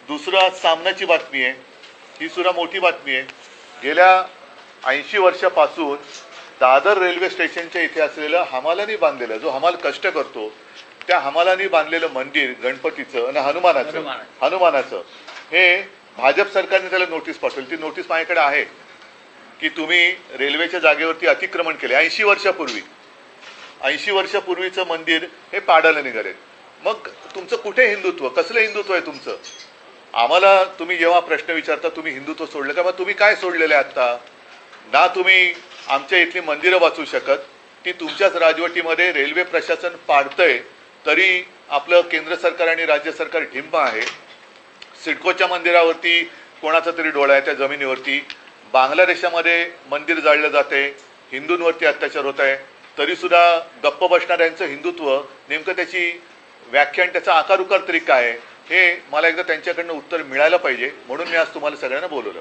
दुसरं आज सामनाची बातमी आहे, ही सुद्धा मोठी बातमी आहे. गेल्या 80 वर्षापासून दादर रेल्वे स्टेशनच्या इथे असलेलं हमालांनी बांधलेलं, जो हमाल कष्ट करतो त्या हमालांनी बांधलेलं मंदिर गणपतीचं आणि हनुमानाचं हे भाजप सरकारने त्याला नोटीस पाठवली. ती नोटीस माझ्याकडे आहे की तुम्ही रेल्वेच्या जागेवरती अतिक्रमण केले 80 वर्षापूर्वीचं मंदिर हे पाडायला निघाले. मग तुमचं कुठे हिंदुत्व, कसलं हिंदुत्व आहे तुमचं? आम्हाला तुम्ही जेव्हा प्रश्न विचारता तुम्ही हिंदुत्व सोडलं का, मग तुम्ही काय सोडलेलं आहे आत्ता? ना तुम्ही आमच्या इथली मंदिरं वाचू शकत, ती तुमच्याच राजवटीमध्ये रेल्वे प्रशासन पाडतंय, तरी आपलं केंद्र सरकार आणि राज्य सरकार ढिंब आहे. सिडकोच्या मंदिरावरती कोणाचा तरी डोळा आहे, त्या जमिनीवरती बांगलादेशामध्ये मंदिर जाळलं जाते, हिंदूंवरती अत्याचार होत आहे, तरीसुद्धा गप्प बसणाऱ्यांचं हिंदुत्व नेमकं त्याची व्याख्या आणि त्याचा आकार उकार तरी काय आहे, हे मला एकदा त्यांच्याकडनं उत्तर मिळायला पाहिजे. म्हणून मी आज तुम्हाला सगळ्यांना बोलवलं.